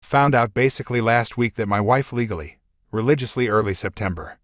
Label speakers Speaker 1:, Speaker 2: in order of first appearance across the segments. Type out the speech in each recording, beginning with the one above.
Speaker 1: Found out basically last week that my wife legally, religiously early September,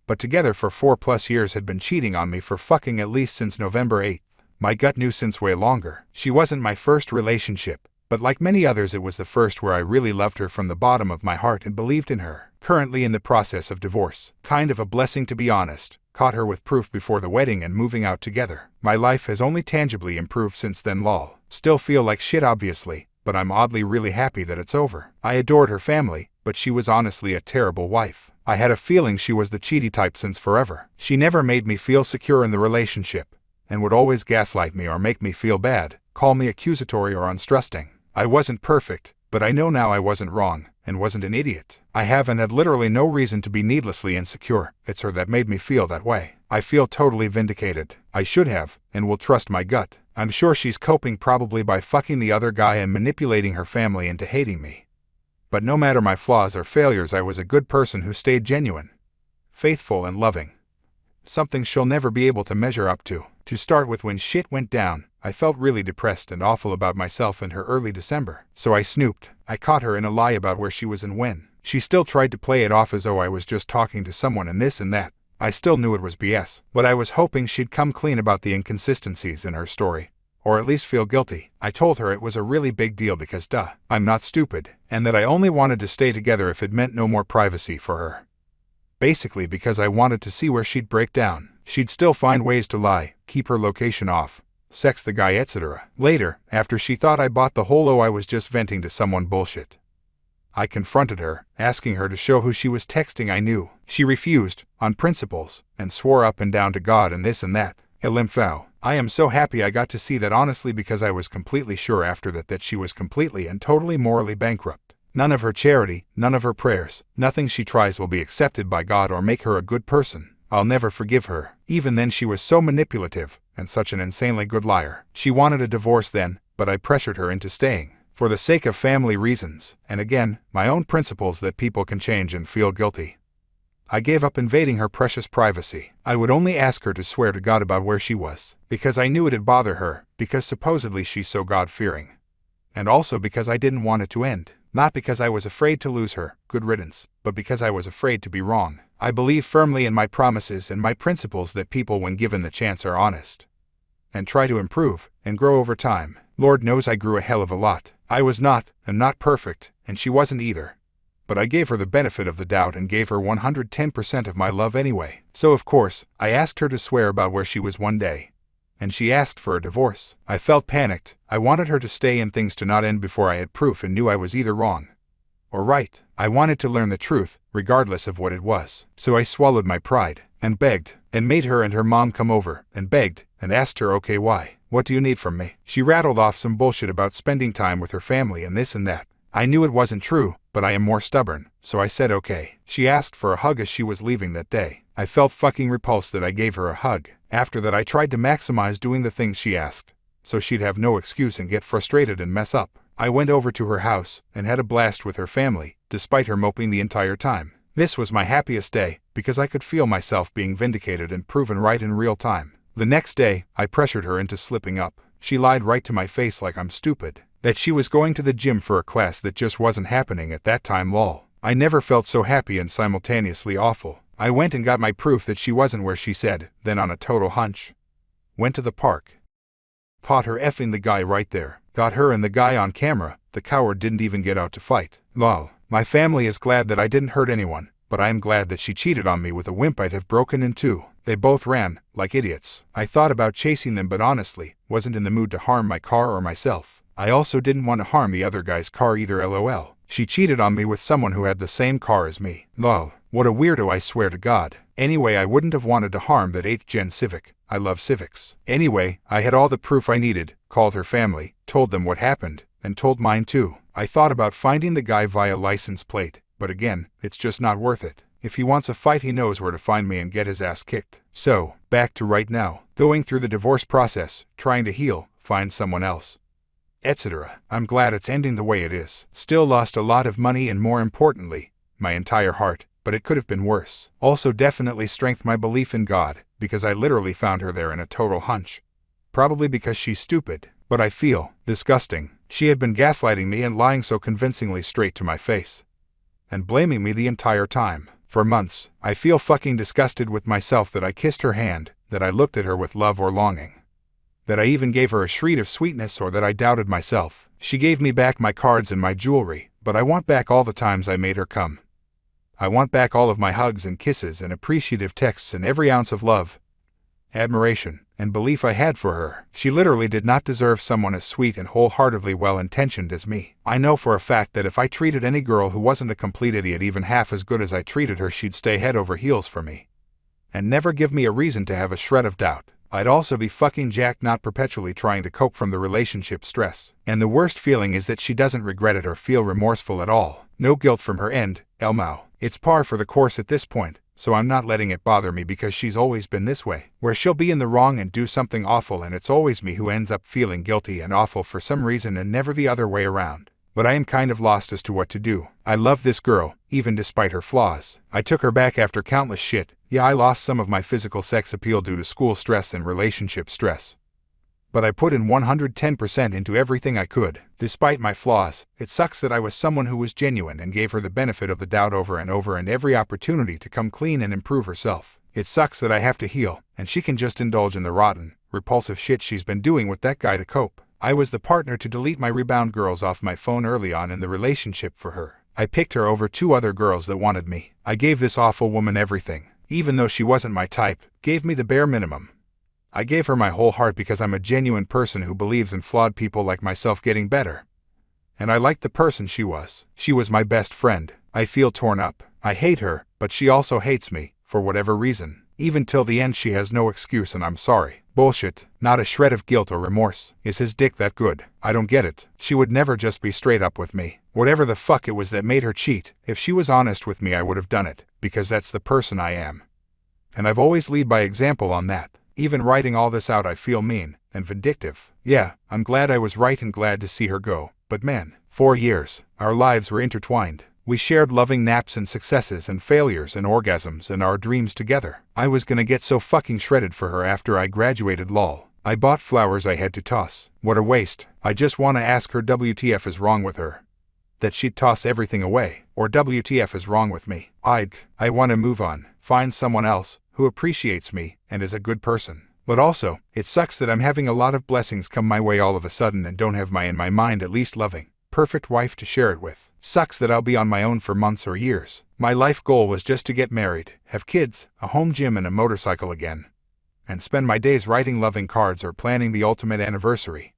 Speaker 1: but together for 4+ years had been cheating on me for fucking at least since November 8th. My gut knew since way longer. She wasn't my first relationship, but like many others it was the first where I really loved her from the bottom of my heart and believed in her. Currently in the process of divorce. Kind of a blessing to be honest. Caught her with proof before the wedding and moving out together. My life has only tangibly improved since then lol. Still feel like shit obviously, but I'm oddly really happy that it's over. I adored her family, but she was honestly a terrible wife. I had a feeling she was the cheaty type since forever. She never made me feel secure in the relationship, and would always gaslight me or make me feel bad, call me accusatory or untrusting. I wasn't perfect, but I know now I wasn't wrong, and wasn't an idiot. I have and had literally no reason to be needlessly insecure. It's her that made me feel that way. I feel totally vindicated. I should have, and will trust my gut. I'm sure she's coping probably by fucking the other guy and manipulating her family into hating me. But no matter my flaws or failures, I was a good person who stayed genuine, faithful and loving. Something she'll never be able to measure up to. To start with, when shit went down, I felt really depressed and awful about myself in her early December. So I snooped. I caught her in a lie about where she was and when. She still tried to play it off as though I was just talking to someone and this and that. I still knew it was BS, but I was hoping she'd come clean about the inconsistencies in her story, or at least feel guilty. I told her it was a really big deal because I'm not stupid, and that I only wanted to stay together if it meant no more privacy for her. Basically because I wanted to see where she'd break down. She'd still find ways to lie, keep her location off, sex the guy, etc. Later, after she thought I bought the whole I was just venting to someone bullshit, I confronted her, asking her to show who she was texting. I knew. She refused, on principles, and swore up and down to God and this and that. Elimfao. I am so happy I got to see that honestly, because I was completely sure after that she was completely and totally morally bankrupt. None of her charity, none of her prayers, nothing she tries will be accepted by God or make her a good person. I'll never forgive her. Even then she was so manipulative, and such an insanely good liar. She wanted a divorce then, but I pressured her into staying. For the sake of family reasons, and again, my own principles that people can change and feel guilty. I gave up invading her precious privacy. I would only ask her to swear to God about where she was, because I knew it'd bother her, because supposedly she's so God-fearing. And also because I didn't want it to end. Not because I was afraid to lose her, good riddance, but because I was afraid to be wrong. I believe firmly in my promises and my principles that people, when given the chance, are honest and try to improve and grow over time. Lord knows I grew a hell of a lot. I was not, and not perfect, and she wasn't either. But I gave her the benefit of the doubt and gave her 110% of my love anyway. So of course, I asked her to swear about where she was one day, and she asked for a divorce. I felt panicked. I wanted her to stay and things to not end before I had proof and knew I was either wrong or right. I wanted to learn the truth, regardless of what it was. So I swallowed my pride, and begged, and made her and her mom come over, and begged, and asked her, okay, why? What do you need from me? She rattled off some bullshit about spending time with her family and this and that. I knew it wasn't true, but I am more stubborn, so I said okay. She asked for a hug as she was leaving that day. I felt fucking repulsed that I gave her a hug. After that I tried to maximize doing the things she asked, so she'd have no excuse and get frustrated and mess up. I went over to her house and had a blast with her family, despite her moping the entire time. This was my happiest day, because I could feel myself being vindicated and proven right in real time. The next day, I pressured her into slipping up. She lied right to my face like I'm stupid, that she was going to the gym for a class that just wasn't happening at that time lol. I never felt so happy and simultaneously awful. I went and got my proof that she wasn't where she said, then on a total hunch, went to the park. Caught her effing the guy right there. Got her and the guy on camera. The coward didn't even get out to fight. Lol. My family is glad that I didn't hurt anyone, but I am glad that she cheated on me with a wimp I'd have broken in two. They both ran, like idiots. I thought about chasing them but honestly, wasn't in the mood to harm my car or myself. I also didn't want to harm the other guy's car either lol. She cheated on me with someone who had the same car as me. Lol. What a weirdo, I swear to God. Anyway, I wouldn't have wanted to harm that 8th gen Civic. I love Civics. Anyway, I had all the proof I needed, called her family, told them what happened, and told mine too. I thought about finding the guy via license plate, but again, it's just not worth it. If he wants a fight, he knows where to find me and get his ass kicked. So, back to right now, going through the divorce process, trying to heal, find someone else, etc. I'm glad it's ending the way it is. Still lost a lot of money and more importantly, my entire heart, but it could have been worse. Also definitely strengthened my belief in God, because I literally found her there in a total hunch. Probably because she's stupid, but I feel disgusting. She had been gaslighting me and lying so convincingly straight to my face. And blaming me the entire time. For months, I feel fucking disgusted with myself that I kissed her hand, that I looked at her with love or longing. That I even gave her a shred of sweetness, or that I doubted myself. She gave me back my cards and my jewelry, but I want back all the times I made her come. I want back all of my hugs and kisses and appreciative texts and every ounce of love, admiration, and belief I had for her. She literally did not deserve someone as sweet and wholeheartedly well-intentioned as me. I know for a fact that if I treated any girl who wasn't a complete idiot even half as good as I treated her, she'd stay head over heels for me. And never give me a reason to have a shred of doubt. I'd also be fucking jacked, not perpetually trying to cope from the relationship stress. And the worst feeling is that she doesn't regret it or feel remorseful at all. No guilt from her end, Elmo. It's par for the course at this point, so I'm not letting it bother me because she's always been this way. Where she'll be in the wrong and do something awful and it's always me who ends up feeling guilty and awful for some reason and never the other way around. But I am kind of lost as to what to do. I love this girl, even despite her flaws. I took her back after countless shit. Yeah, I lost some of my physical sex appeal due to school stress and relationship stress. But I put in 110% into everything I could. Despite my flaws, it sucks that I was someone who was genuine and gave her the benefit of the doubt over and over and every opportunity to come clean and improve herself. It sucks that I have to heal, and she can just indulge in the rotten, repulsive shit she's been doing with that guy to cope. I was the partner to delete my rebound girls off my phone early on in the relationship for her. I picked her over 2 other girls that wanted me. I gave this awful woman everything, even though she wasn't my type, gave me the bare minimum. I gave her my whole heart because I'm a genuine person who believes in flawed people like myself getting better. And I liked the person she was. She was my best friend. I feel torn up. I hate her, but she also hates me, for whatever reason. Even till the end she has no excuse and I'm sorry. Bullshit. Not a shred of guilt or remorse. Is his dick that good? I don't get it. She would never just be straight up with me. Whatever the fuck it was that made her cheat, if she was honest with me I would have done it, because that's the person I am. And I've always led by example on that. Even writing all this out I feel mean and vindictive. Yeah, I'm glad I was right and glad to see her go. But man, 4 years, our lives were intertwined. We shared loving naps and successes and failures and orgasms and our dreams together. I was gonna get so fucking shredded for her after I graduated, lol. I bought flowers I had to toss. What a waste. I just wanna ask her WTF is wrong with her. That she'd toss everything away. Or WTF is wrong with me. I wanna move on. Find someone else who appreciates me and is a good person. But also, it sucks that I'm having a lot of blessings come my way all of a sudden and don't have in my mind at least loving, perfect wife to share it with. Sucks that I'll be on my own for months or years. My life goal was just to get married, have kids, a home gym and a motorcycle again. And spend my days writing loving cards or planning the ultimate anniversary.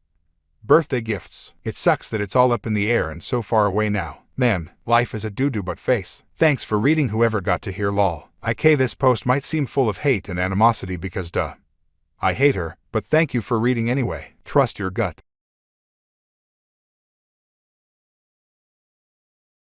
Speaker 1: Birthday gifts. It sucks that it's all up in the air and so far away now. Man, life is a doo-doo but face. Thanks for reading whoever got to hear, lol. This post might seem full of hate and animosity because I hate her, but thank you for reading anyway. Trust your gut.